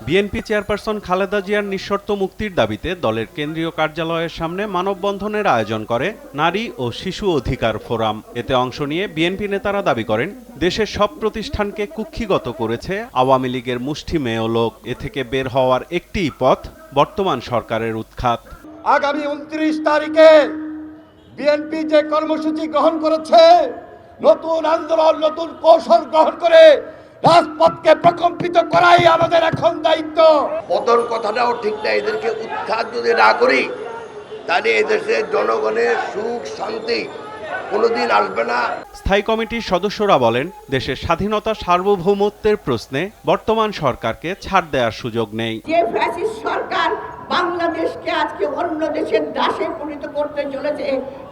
BNP chairperson Khaleda জিয়ার নিঃশর্ত মুক্তির দাবিতে দলের কেন্দ্রীয় কার্যালয়ের সামনে মানববন্ধনের আয়োজন করে নারী ও শিশু অধিকার ফোরাম। এতে অংশ নিয়ে বিএনপি নেতারা দাবি করেন, দেশের সব প্রতিষ্ঠানকে কুক্ষিগত করেছে আওয়ামী লীগের মুষ্টিমেয় লোক। এ থেকে বের হওয়ার একটিই পথ বর্তমান সরকারের উৎখাত। আগামী 29 তারিখে বিএনপি যে কর্মসূচি গ্রহণ করেছে, নতুন আন্দোলন, নতুন কৌশল গ্রহণ করে রাজপথকে প্রকম্পিত করাই আমাদের এখন দায়িত্ব। পতন কথাটাও ঠিক না, এদেরকে উৎখাত যদি না করি তাহলে এদেশের জনগণের সুখ শান্তি কোনোদিন আসবে না। স্থায়ী কমিটির সদস্যরা বলেন, দেশের স্বাধীনতা সার্বভৌমত্বের প্রশ্নে বর্তমান সরকারকে ছাড় দেওয়ার সুযোগ নেই। যে ফ্যাসিস্ট সরকার বাংলাদেশকে আজকে অন্য দেশের দাসে পরিণত করতে চলেছে,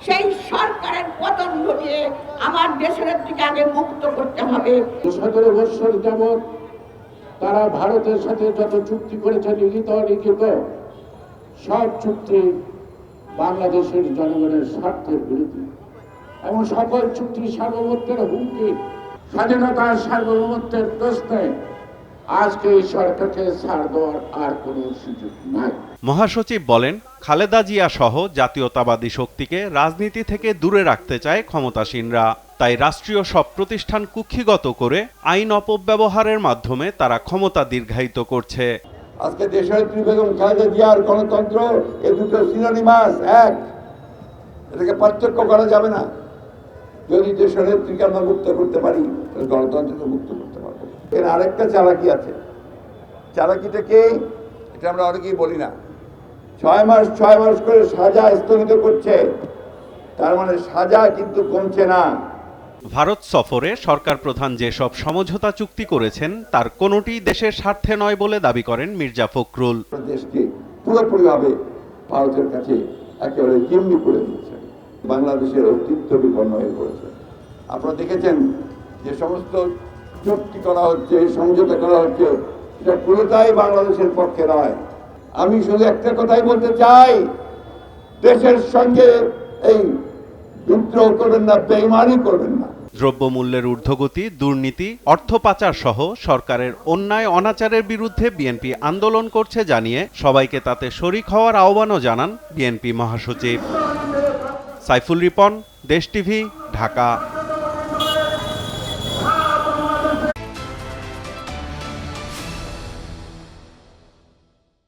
সেই সরকারের পতন ঘটিয়ে আমার দেশের দিকে আগে মুক্ত করতে হবে। 17 বছর যাবৎ তারা ভারতের সাথে যত চুক্তি করেছে, লিখিত অলিখিত সব চুক্তি বাংলাদেশের জনগণের স্বার্থের বিরুদ্ধে এবং সকল চুক্তি সার্বভৌমত্বের হুমকি। স্বাধীনতার সার্বভৌমত্বের প্রশ্নে আজকে এই সরকারকে ছাড় দেওয়ার আর কোনো সুযোগ নাই। মহাসচিব বলেন, খালেদা জিয়া সহ জাতীয়তাবাদী শক্তিকে রাজনীতি থেকে দূরে রাখতে চায় ক্ষমতাসীনরা। তাই রাষ্ট্রীয় সব প্রতিষ্ঠান কুক্ষিগত করে আইন অপব্যবহারের মাধ্যমে তারা ক্ষমতা দীর্ঘায়িত করছে। আজকে দেশনেত্রী বেগম খালেদা জিয়ার গণতন্ত্র, এ দুটো সিনোনিমাস এক, এটাকে পার্থক্য করা যাবে না। যদি দেশনেত্রীকে আমরা মুক্ত করতে পারি, তাহলে গণতন্ত্রকে মুক্ত করতে পারবো। এর আরেকটা চালাকি আছে। চালাকিটা কি? এটা আমরা অনেকেই বলি না। 6 মাস করে সাজা স্থগিত করছে, তার মানে সাজা কিন্তু কমছে না। ভারত সফরে সরকার প্রধান যেসব সমঝোতা চুক্তি করেছেন তার কোনোটিই দেশের স্বার্থে নয় বলে দাবি করেন মির্জা ফখরুল। দেশকে পুরোপুরিভাবে ভারতের কাছে একেবারে জিম্মি করে দিয়েছে, বাংলাদেশের অস্তিত্ব বিপন্ন হয়ে পড়েছে। আপনারা দেখেছেন যে সমস্ত চুক্তি করা হচ্ছে, সমঝোতা করা হচ্ছে, এটা পুরোটাই বাংলাদেশের পক্ষে নয়। আমি শুধু একটা কথাই বলতে চাই, দেশের সঙ্গে এই বিদ্রোহ করবেন না, বেইমানি করবেন না। দ্রব্যমূল্যের ঊর্ধ্বগতি, দুর্নীতি, অর্থ পাচার সহ সরকারের অন্যায় অনাচারের বিরুদ্ধে বিএনপি আন্দোলন করছে জানিয়ে সবাইকে তাতে শরিক হওয়ার আহ্বানও জানান বিএনপি মহাসচিব। সাইফুল রিপন, দেশ টিভি, ঢাকা।